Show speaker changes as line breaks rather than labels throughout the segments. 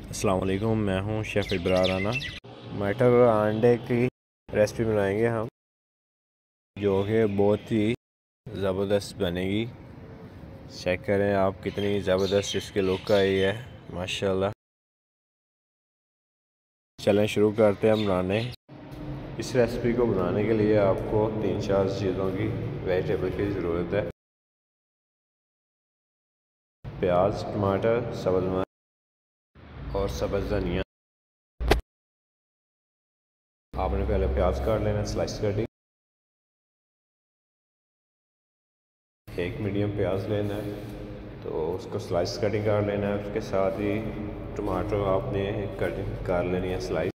अस्सलाम वालेकुम, मैं हूं शेफ़ इब्रार राना। मटर और अंडे की रेसिपी बनाएंगे हम, जो कि बहुत ही ज़बरदस्त बनेगी। चेक करें आप कितनी ज़बरदस्त इसके लुक आई है, माशाल्लाह। चलें शुरू करते हैं बनाने। इस रेसिपी को बनाने के लिए आपको 3-4 चीज़ों की वेजिटेबल की ज़रूरत है। प्याज, टमाटर, सब्ज़ मिर्च और सब्ज़ धनिया। आपने पहले प्याज काट लेना, स्लाइस कर दी। एक मीडियम प्याज लेना है तो उसको स्लाइस कटिंग कर लेना है। उसके साथ ही टमाटर आपने कटिंग कर लेनी है स्लाइस।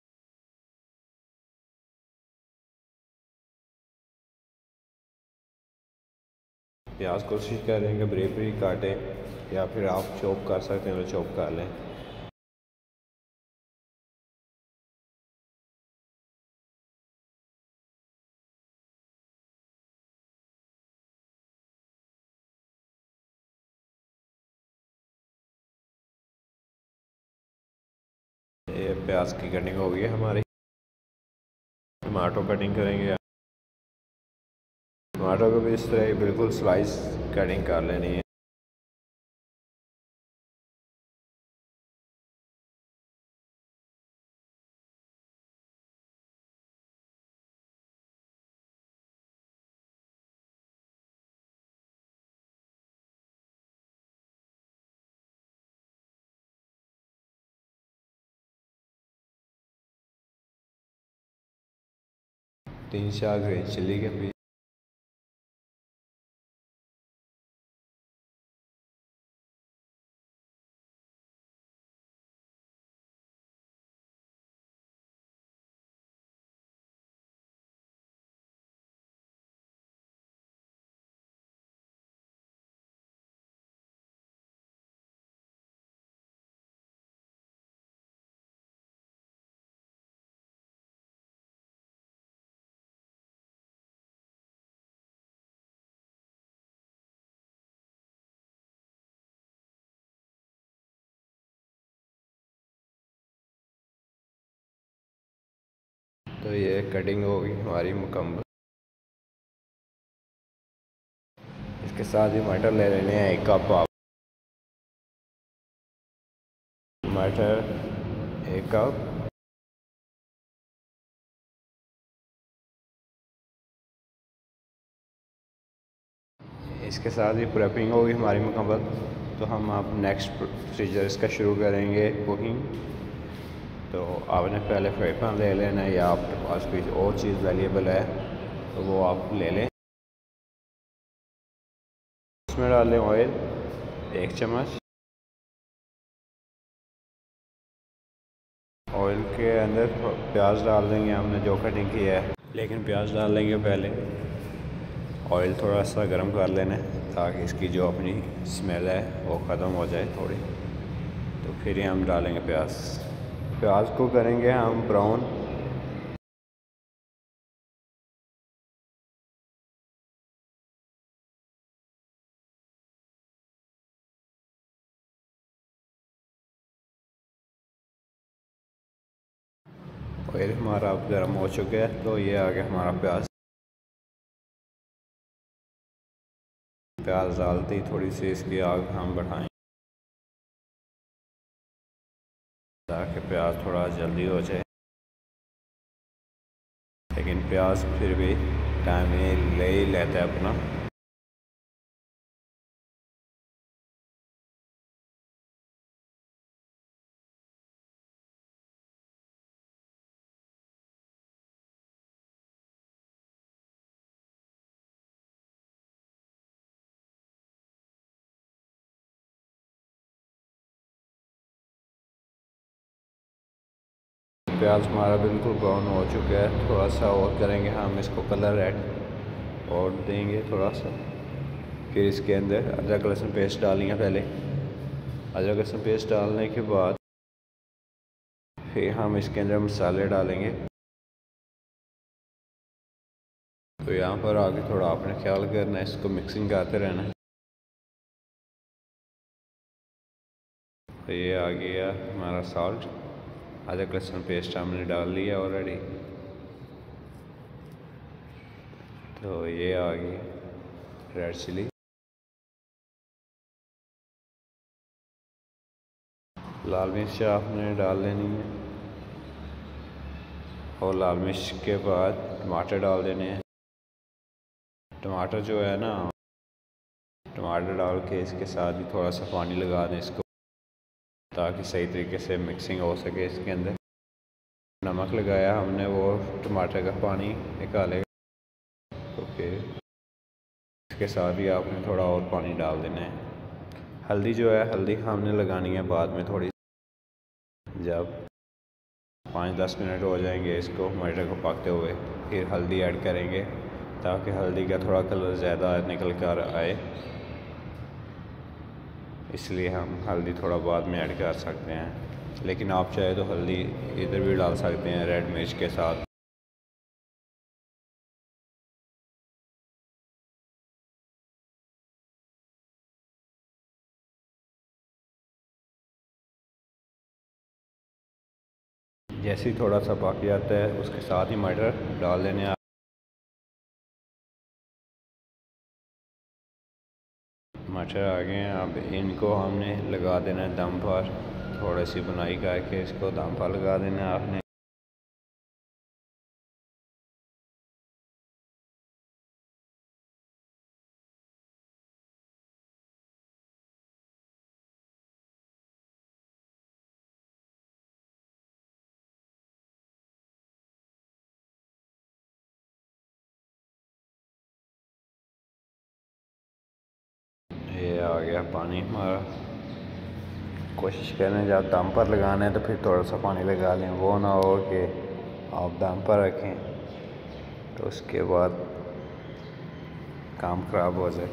प्याज कोशिश करें कि बारीक बारीक काटें, या फिर आप चॉप कर सकते हैं तो चॉप कर लें। ये प्याज की कटिंग हो गई है हमारी। टमाटो कटिंग करेंगे। टमाटो को भी इस तरह बिल्कुल स्लाइस कटिंग कर लेनी है। तीन चार ग्रीन चिल्ली के पीस। तो ये कटिंग होगी हमारी मुकम्मल। इसके साथ ही मटर ले लेने हैं 1 कप। आप मटर 1 कप। इसके साथ ही प्रेपिंग होगी हमारी मुकम्मल। तो हम अब नेक्स्ट प्रोसीजर इसका शुरू करेंगे कुकिंग। तो आपने पहले फ्राई पैन ले लेना है, या आपके पास कोई और चीज़ अवेलेबल है तो वो आप ले लें। इसमें डालें ऑयल 1 चम्मच। ऑयल के अंदर प्याज डाल देंगे हमने जो कटिंग किया है, लेकिन प्याज डाल देंगे पहले। ऑयल थोड़ा सा गर्म कर लेना है ताकि इसकी जो अपनी स्मेल है वो ख़त्म हो जाए थोड़ी। तो फिर ही हम डालेंगे प्याज। प्याज को करेंगे हम ब्राउन। ऑयल हमारा अब गर्म हो चुका है, तो ये आ गया हमारा प्याज। प्याज डालते ही थोड़ी सी इसकी आग हम बढ़ाएं ताकि प्याज थोड़ा जल्दी हो जाए, लेकिन प्याज फिर भी टाइम ले ही लेता है अपना। प्याज हमारा बिल्कुल ब्राउन हो चुका है। थोड़ा सा और करेंगे हम इसको कलर ऐड और देंगे थोड़ा सा। फिर इसके अंदर अदरक लहसुन पेस्ट डालेंगे पहले। अदरक लहसुन पेस्ट डालने के बाद फिर हम इसके अंदर मसाले डालेंगे। तो यहाँ पर आगे थोड़ा आपने ख्याल करना है, इसको मिक्सिंग करते रहना है। तो ये आ गया हमारा सॉल्ट, अदरक लहसुन पेस्ट हमने डाल लिया ऑलरेडी। तो ये आ गई रेड चिली, लाल मिर्च आपने डाल लेनी है, और लाल मिर्च के बाद टमाटर डाल देने हैं। टमाटर जो है ना, टमाटर डाल के इसके साथ ही थोड़ा सा पानी लगा दें इसको, ताकि सही तरीके से मिक्सिंग हो सके इसके अंदर। नमक लगाया हमने, वो टमाटर का पानी निकालेगा। तो फिर इसके साथ ही आपने थोड़ा और पानी डाल देना है। हल्दी जो है, हल्दी हमने लगानी है बाद में थोड़ी, जब 5-10 मिनट हो जाएंगे इसको मटर को पकते हुए, फिर हल्दी ऐड करेंगे, ताकि हल्दी का थोड़ा कलर ज़्यादा निकल कर आए। इसलिए हम हल्दी थोड़ा बाद में ऐड कर सकते हैं, लेकिन आप चाहे तो हल्दी इधर भी डाल सकते हैं रेड मिर्च के साथ। जैसे ही थोड़ा सा पक जाता है, उसके साथ ही मटर डाल देने हैं। मटर आ गए हैं, अब इनको हमने लगा देना है दम पर। थोड़ी सी बुनाई करके इसको दम पर लगा देना है आपने। ये आ गया पानी हमारा। कोशिश करें जब दम पर लगाना है तो फिर थोड़ा सा पानी लगा लें, वो ना हो कि आप दम पर रखें तो उसके बाद काम ख़राब हो जाए।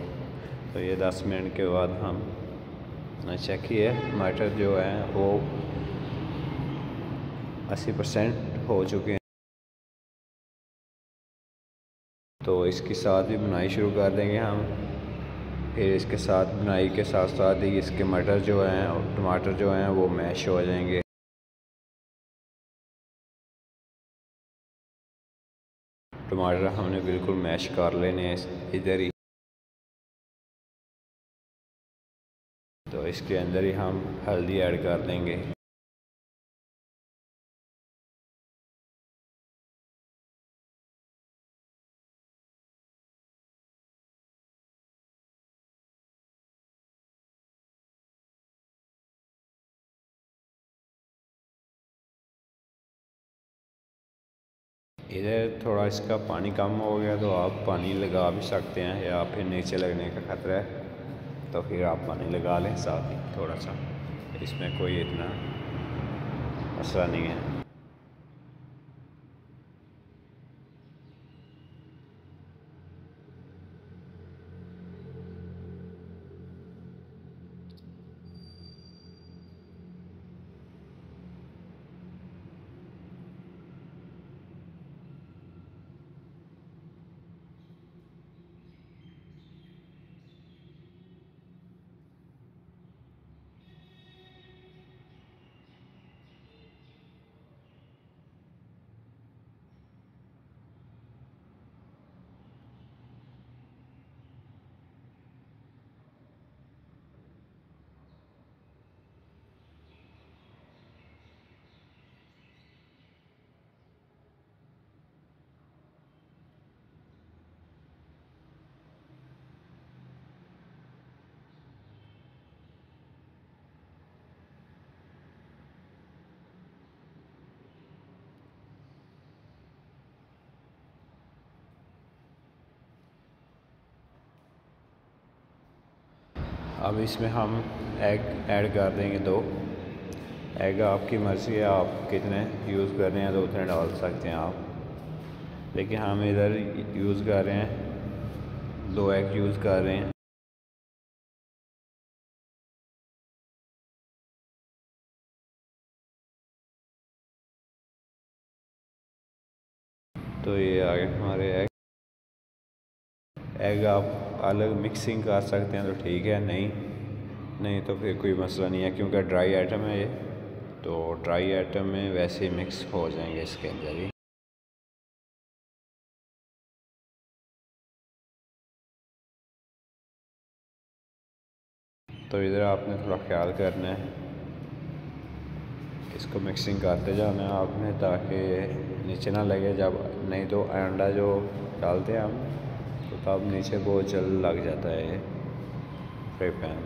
तो ये 10 मिनट के बाद हमने चेक किया, मटर जो है वो 80% हो चुके हैं। तो इसके साथ भी बुनाई शुरू कर देंगे हम। फिर इसके साथ बुनाई के साथ साथ ही इसके मटर जो हैं और टमाटर जो हैं वो मैश हो जाएंगे। टमाटर हमने बिल्कुल मैश कर लेने हैं इधर ही। तो इसके अंदर ही हम हल्दी ऐड कर देंगे। इधर थोड़ा इसका पानी कम हो गया तो आप पानी लगा भी सकते हैं, या फिर नीचे लगने का ख़तरा है तो फिर आप पानी लगा लें साथ ही थोड़ा सा। इसमें कोई इतना मसला नहीं है। अब इसमें हम एग ऐड कर देंगे 2 एग। आपकी मर्ज़ी है आप कितने यूज़ कर रहे हैं तो उतने डाल सकते हैं आप, लेकिन हम इधर यूज़ कर रहे हैं 2 एग यूज़ कर रहे हैं। तो ये आ गए हमारे एग। एग आप अलग मिक्सिंग कर सकते हैं तो ठीक है, नहीं तो फिर कोई मसला नहीं है, क्योंकि ड्राई आइटम है ये, तो ड्राई आइटम में वैसे ही मिक्स हो जाएंगे इसके अंदर ही। तो इधर आपने थोड़ा ख्याल करना है, इसको मिक्सिंग करते जाना है आपने, ताकि नीचे ना लगे। जब नहीं तो अंडा जो डालते हैं हम, तो तब नीचे बहुत जल्द लग जाता है ये फ्राई पैन।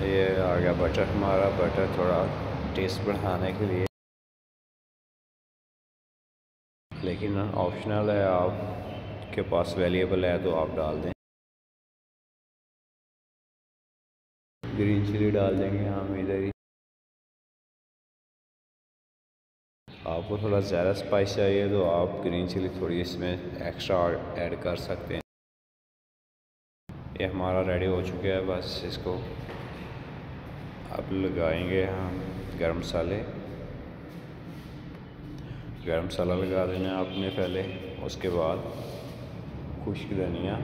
ये आ गया बटर हमारा। बटर थोड़ा टेस्ट बढ़ाने के लिए, लेकिन ऑप्शनल है, आपके पास अवेलेबल है तो आप डाल दें। ग्रीन चिली डाल देंगे हम इधर ही। आपको थोड़ा ज़्यादा स्पाइस चाहिए तो आप ग्रीन चिली थोड़ी इसमें एक्स्ट्रा ऐड कर सकते हैं। ये हमारा रेडी हो चुका है, बस इसको अब लगाएंगे हम गरम मसाले। गरम मसाला लगा देना है आपने पहले, उसके बाद खुश्क धनिया,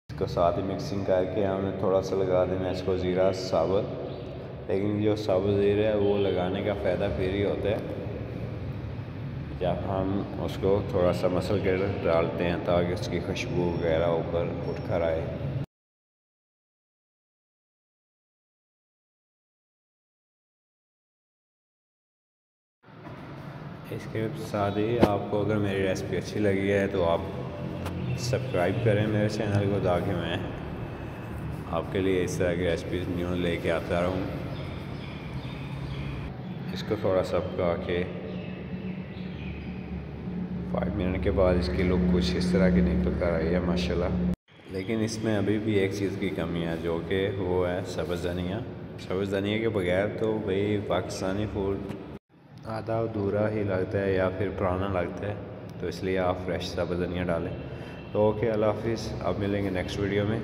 इसको साथ ही मिक्सिंग करके हमने थोड़ा सा लगा देना है इसको ज़ीरा साबुत। लेकिन जो साबुत ज़ीरा है वो लगाने का फ़ायदा फिर ही होता है जब हम उसको थोड़ा सा मसल के डालते हैं, ताकि उसकी खुशबू वगैरह ऊपर उठ कर आए। इसके साथ ही आपको अगर मेरी रेसिपी अच्छी लगी है तो आप सब्सक्राइब करें मेरे चैनल को, ताकि मैं आपके लिए इस तरह की रेसिपी न्यू लेके आता रहूँ। इसको थोड़ा सा पका के 5 मिनट के बाद इसकी लुक कुछ इस तरह की निकल कर आई है माशाल्लाह। लेकिन इसमें अभी भी एक चीज़ की कमी है, जो कि वो है सब्ज़ धनिया। सब्ज़ धनिया के बगैर तो भाई पाकिस्तानी फूड आधा अधूरा ही लगता है या फिर पुराना लगता है, तो इसलिए आप फ्रेश सब्ज़ धनिया डालें। तो ओके, अल्लाह हाफिज़। अब मिलेंगे नेक्स्ट वीडियो में।